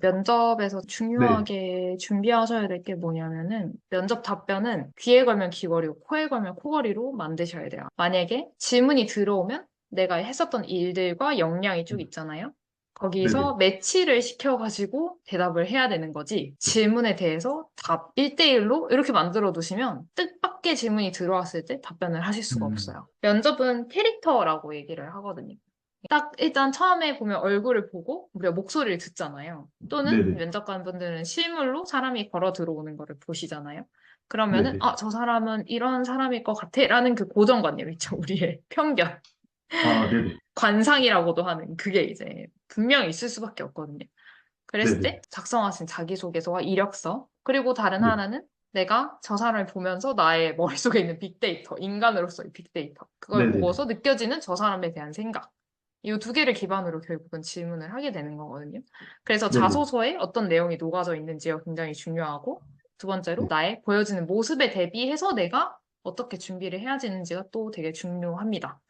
면접에서 네, 중요하게 준비하셔야 될 게 뭐냐면은 면접 답변은 귀에 걸면 귀걸이고 코에 걸면 코걸이로 만드셔야 돼요. 만약에 질문이 들어오면 내가 했었던 일들과 역량이 쭉 있잖아요. 네네. 거기서 매치를 시켜가지고 대답을 해야 되는 거지. 질문에 대해서 답 1대1로 이렇게 만들어 두시면 뜻밖의 질문이 들어왔을 때 답변을 하실 수가 음, 없어요. 면접은 캐릭터라고 얘기를 하거든요. 딱 일단 처음에 보면 얼굴을 보고 우리가 목소리를 듣잖아요. 또는 네네. 면접관분들은 실물로 사람이 걸어 들어오는 거를 보시잖아요. 그러면은 네네. 아, 저 사람은 이런 사람일 것 같아 라는 그 고정관념 있죠. 우리의 편견. 아, 네네. 관상이라고도 하는 그게 이제 분명히 있을 수밖에 없거든요. 그랬을 네네. 때 작성하신 자기소개서와 이력서 그리고 다른 네. 하나는 내가 저 사람을 보면서 나의 머릿속에 있는 빅데이터, 인간으로서의 빅데이터 그걸 네네네. 보고서 느껴지는 저 사람에 대한 생각 이 두 개를 기반으로 결국은 질문을 하게 되는 거거든요. 그래서 네네. 자소서에 어떤 내용이 녹아져 있는지가 굉장히 중요하고 두 번째로 네. 나의 보여지는 모습에 대비해서 내가 어떻게 준비를 해야 되는지가 또 되게 중요합니다. 아,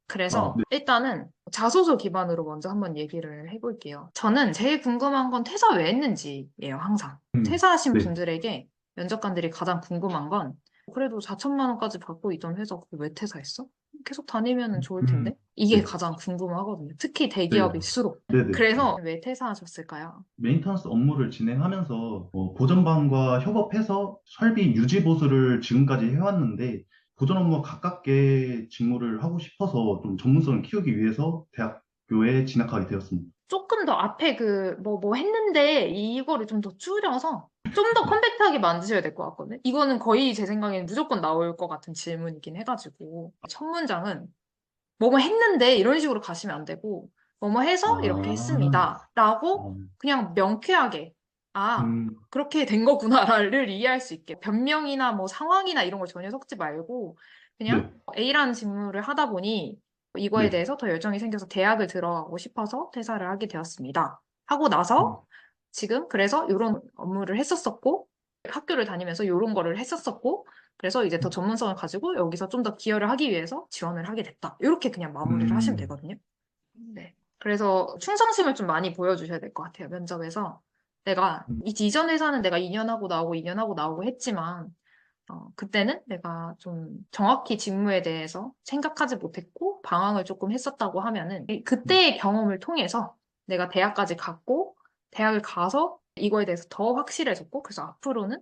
그래서 네. 일단은 자소서 기반으로 먼저 한번 얘기를 해볼게요. 저는 제일 궁금한 건 퇴사 왜 했는지예요, 항상. 퇴사하신 네. 분들에게 면접관들이 가장 궁금한 건 그래도 4천만 원까지 받고 있던 회사 왜 퇴사했어? 계속 다니면 좋을 음, 텐데? 이게 네. 가장 궁금하거든요. 특히 네. 대기업일수록. 네네. 그래서 왜 퇴사하셨을까요? 메인터넌스 업무를 진행하면서 고전반과 협업해서 설비 유지 보수를 지금까지 해왔는데 고전 업무와 가깝게 직무를 하고 싶어서 좀 전문성을 키우기 위해서 대학교에 진학하게 되었습니다. 조금 더 앞에 뭐 했는데 이거를 좀 더 줄여서 좀 더 네. 컴팩트하게 만드셔야 될 것 같거든요. 이거는 거의 제 생각에는 무조건 나올 것 같은 질문이긴 해가지고. 첫 문장은 뭐뭐 했는데 이런 식으로 가시면 안 되고 뭐뭐 해서 이렇게 아, 했습니다. 라고 어, 그냥 명쾌하게 아, 음, 그렇게 된 거구나를 이해할 수 있게 변명이나 뭐 상황이나 이런 걸 전혀 섞지 말고 그냥 네. A라는 직무를 하다 보니 이거에 네. 대해서 더 열정이 생겨서 대학을 들어가고 싶어서 퇴사를 하게 되었습니다. 하고 음, 나서 지금 그래서 이런 업무를 했었었고 학교를 다니면서 이런 거를 했었었고 그래서 이제 더 전문성을 가지고 여기서 좀 더 기여를 하기 위해서 지원을 하게 됐다. 이렇게 그냥 마무리를 하시면 음, 되거든요. 네. 그래서 충성심을 좀 많이 보여주셔야 될 것 같아요. 면접에서. 내가 이전 회사는 내가 2년 하고 나오고 2년 하고 나오고 했지만 그때는 내가 좀 정확히 직무에 대해서 생각하지 못했고 방황을 조금 했었다고 하면은 그때의 경험을 통해서 내가 대학까지 갔고 대학을 가서 이거에 대해서 더 확실해졌고 그래서 앞으로는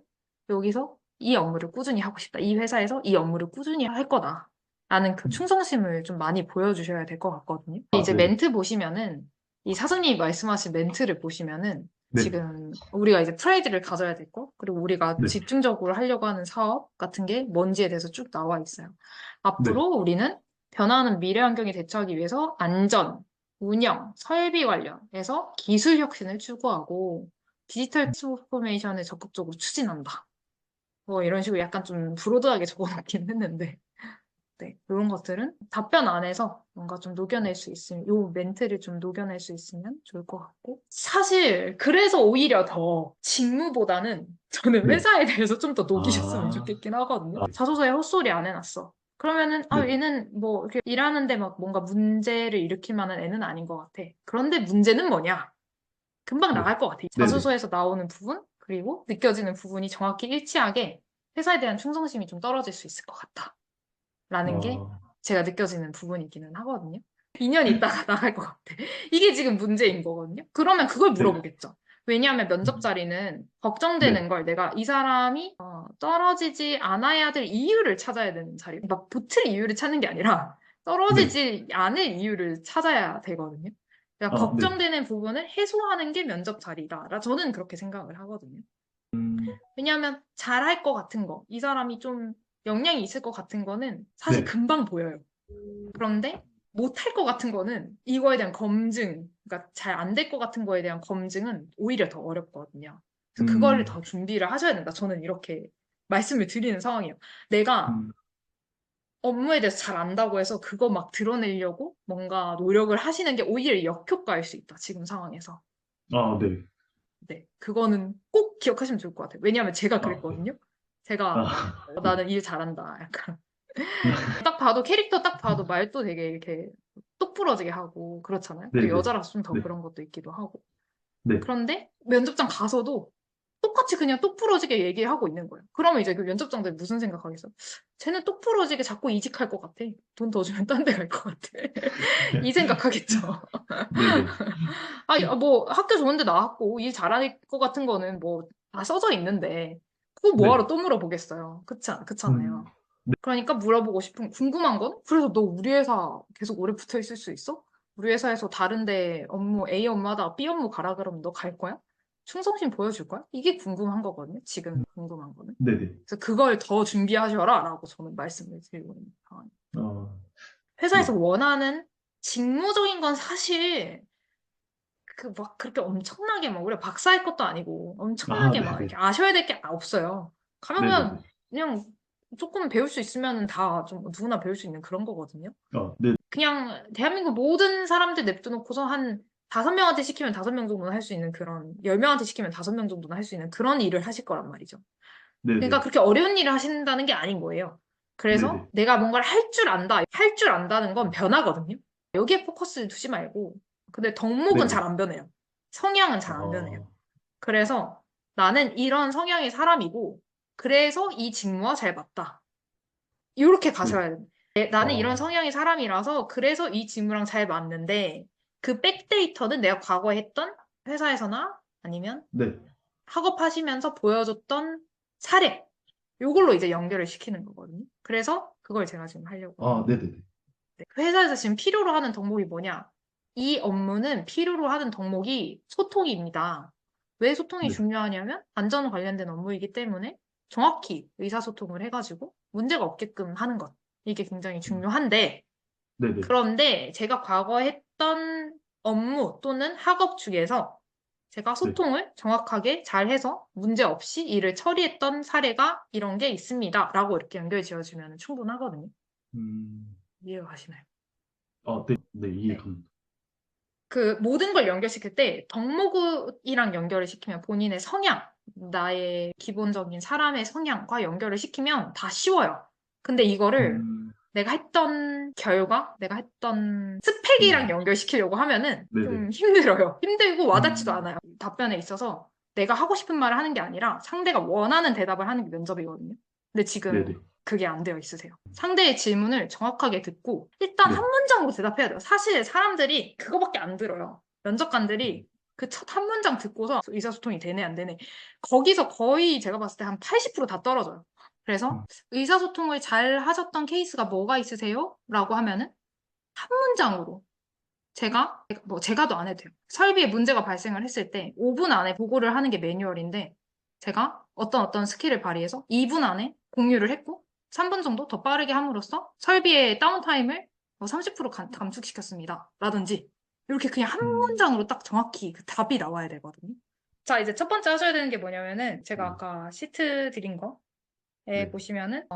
여기서 이 업무를 꾸준히 하고 싶다. 이 회사에서 이 업무를 꾸준히 할 거다. 라는 그 충성심을 좀 많이 보여주셔야 될 것 같거든요. 아, 이제 네네. 멘트 보시면은 이 사장님이 말씀하신 멘트를 보시면은 네. 지금 우리가 이제 프라이드를 가져야 될 거, 그리고 우리가 네. 집중적으로 하려고 하는 사업 같은 게 뭔지에 대해서 쭉 나와 있어요. 네. 앞으로 우리는 변화하는 미래 환경에 대처하기 위해서 안전, 운영, 설비 관련해서 기술 혁신을 추구하고 디지털 트랜스포메이션을 적극적으로 추진한다. 뭐 이런 식으로 약간 좀 브로드하게 적어놓긴 했는데 네, 이런 것들은 답변 안에서 뭔가 좀 녹여낼 수 있으면, 요 멘트를 좀 녹여낼 수 있으면 좋을 것 같고. 사실, 그래서 오히려 더 직무보다는 저는 네. 회사에 대해서 좀 더 녹이셨으면 아, 좋겠긴 하거든요. 아, 자소서에 헛소리 안 해놨어. 그러면은, 아, 네. 얘는 뭐, 이렇게 일하는데 막 뭔가 문제를 일으킬 만한 애는 아닌 것 같아. 그런데 문제는 뭐냐? 금방 네. 나갈 것 같아. 네네. 자소서에서 나오는 부분, 그리고 느껴지는 부분이 정확히 일치하게 회사에 대한 충성심이 좀 떨어질 수 있을 것 같다. 라는 게 아, 제가 느껴지는 부분이기는 하거든요. 2년 있다가 나갈 것 같아. 이게 지금 문제인 거거든요. 그러면 그걸 네. 물어보겠죠. 왜냐하면 면접 자리는 네. 걱정되는 걸 내가 이 사람이 떨어지지 않아야 될 이유를 찾아야 되는 자리. 막 붙을 이유를 찾는 게 아니라 네. 떨어지지 않을 이유를 찾아야 되거든요. 그러니까 아, 네. 걱정되는 부분을 해소하는 게 면접 자리다. 저는 그렇게 생각을 하거든요. 왜냐하면 잘할 것 같은 거, 이 사람이 좀 역량이 있을 것 같은 거는 사실 네. 금방 보여요. 그런데 못할 것 같은 거는 이거에 대한 검증, 그러니까 잘 안 될 것 같은 거에 대한 검증은 오히려 더 어렵거든요. 그래서 그거를 음, 더 준비를 하셔야 된다. 저는 이렇게 말씀을 드리는 상황이에요. 내가 음, 업무에 대해서 잘 안다고 해서 그거 막 드러내려고 뭔가 노력을 하시는 게 오히려 역효과일 수 있다. 지금 상황에서. 아, 네. 네. 그거는 꼭 기억하시면 좋을 것 같아요. 왜냐하면 제가 아, 네. 그랬거든요. 제가 아, 네. 나는 일 잘한다. 약간 딱 봐도 캐릭터 딱 봐도 말도 되게 이렇게 똑부러지게 하고 그렇잖아요. 또 네네. 여자라서 좀 더 네. 그런 것도 있기도 하고. 네. 그런데 면접장 가서도 똑같이 그냥 똑부러지게 얘기하고 있는 거예요. 그러면 이제 그 면접장들 무슨 생각하겠어? 쟤는 똑부러지게 자꾸 이직할 것 같아. 돈 더 주면 딴 데 갈 것 같아. 이 생각하겠죠. 네네. 아, 뭐 학교 좋은데 나왔고 일 잘할 것 같은 거는 뭐 다 써져 있는데 그거 네. 뭐하러 또 물어보겠어요. 음, 그렇잖아요. 그러니까 물어보고 싶은 궁금한 건 그래서 너 우리 회사 계속 오래 붙어 있을 수 있어? 우리 회사에서 다른데 업무 A 업무하다가 B 업무 가라 그러면 너 갈 거야? 충성심 보여줄 거야? 이게 궁금한 거거든요. 지금 궁금한 거는. 네네. 그래서 그걸 더 준비하셔라라고 저는 말씀을 드리고 있는 상황입니다. 어, 회사에서 네. 원하는 직무적인 건 사실 그 막 그렇게 엄청나게 막 우리가 박사할 것도 아니고 아, 엄청나게 막 네네. 이렇게 아셔야 될 게 없어요. 가면 네네네. 그냥 조금 배울 수 있으면 다 좀 누구나 배울 수 있는 그런 거거든요. 네. 그냥 대한민국 모든 사람들 냅두놓고서 한 5명한테 시키면 5명 정도는 할 수 있는 그런 10명한테 시키면 5명 정도는 할 수 있는 그런 일을 하실 거란 말이죠. 그러니까 네네. 그렇게 어려운 일을 하신다는 게 아닌 거예요. 그래서 네네. 내가 뭔가를 할 줄 안다. 할 줄 안다는 건 변하거든요. 여기에 포커스를 두지 말고. 근데 덕목은 잘 네네. 안 변해요. 성향은 잘 안 변해요. 어, 그래서 나는 이런 성향의 사람이고, 그래서 이 직무와 잘 맞다. 이렇게 네. 가셔야 돼요. 나는 이런 어, 성향의 사람이라서 그래서 이 직무랑 잘 맞는데 그 백데이터는 내가 과거에 했던 회사에서나 아니면 네. 학업하시면서 보여줬던 사례. 요걸로 이제 연결을 시키는 거거든요. 그래서 그걸 제가 지금 하려고 아, 합니다. 네네네. 네. 그 회사에서 지금 필요로 하는 덕목이 뭐냐? 이 업무는 필요로 하는 덕목이 소통입니다. 왜 소통이 네. 중요하냐면 안전 관련된 업무이기 때문에 정확히 의사소통을 해가지고 문제가 없게끔 하는 것. 이게 굉장히 음, 중요한데, 네네. 그런데 제가 과거에 했던 업무 또는 학업 중에서 제가 네. 소통을 정확하게 잘 해서 문제 없이 일을 처리했던 사례가 이런 게 있습니다. 라고 이렇게 연결 지어주면 충분하거든요. 음, 이해가 가시나요? 네. 네. 이해 네. 갑니다. 그 모든 걸 연결시킬 때 덕목이랑 연결을 시키면 본인의 성향, 나의 기본적인 사람의 성향과 연결을 시키면 다 쉬워요. 근데 이거를 음, 내가 했던 결과, 내가 했던 스펙이랑 음, 연결시키려고 하면은 네네. 좀 힘들어요. 힘들고 와닿지도 음, 않아요. 답변에 있어서 내가 하고 싶은 말을 하는 게 아니라 상대가 원하는 대답을 하는 게 면접이거든요. 근데 지금 네네. 그게 안 되어 있으세요. 상대의 질문을 정확하게 듣고 일단 한 네. 문장으로 대답해야 돼요. 사실 사람들이 그거밖에 안 들어요. 면접관들이 그 첫 한 문장 듣고서 의사소통이 되네 안 되네. 거기서 거의 제가 봤을 때 한 80%다 떨어져요. 그래서 음, 의사소통을 잘 하셨던 케이스가 뭐가 있으세요? 라고 하면은 한 문장으로 뭐 제가도 안 해도 돼요. 설비에 문제가 발생을 했을 때 5분 안에 보고를 하는 게 매뉴얼인데 제가 어떤 스킬을 발휘해서 2분 안에 공유를 했고 3분 정도 더 빠르게 함으로써 설비의 다운타임을 30% 감축시켰습니다. 라든지 이렇게 그냥 한 음, 문장으로 딱 정확히 그 답이 나와야 되거든요. 자, 이제 첫 번째 하셔야 되는 게 뭐냐면은 제가 네. 아까 시트 드린 거에 네. 보시면은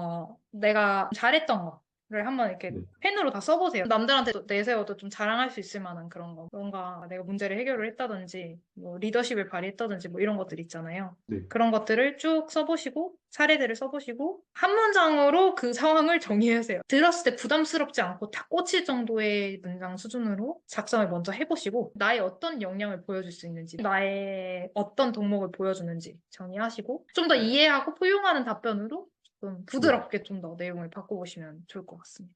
내가 잘했던 거를 한번 이렇게 네. 펜으로 다 써보세요. 남들한테 내세워도 좀 자랑할 수 있을 만한 그런 거. 뭔가 내가 문제를 해결을 했다든지, 뭐 리더십을 발휘했다든지, 뭐 이런 것들 있잖아요. 네. 그런 것들을 쭉 써보시고, 사례들을 써보시고, 한 문장으로 그 상황을 정리하세요. 들었을 때 부담스럽지 않고 탁 꽂힐 정도의 문장 수준으로 작성을 먼저 해보시고, 나의 어떤 역량을 보여줄 수 있는지, 나의 어떤 덕목을 보여주는지 정리하시고, 좀 더 이해하고 포용하는 답변으로 좀 네. 부드럽게 좀 더 내용을 바꿔보시면 좋을 것 같습니다.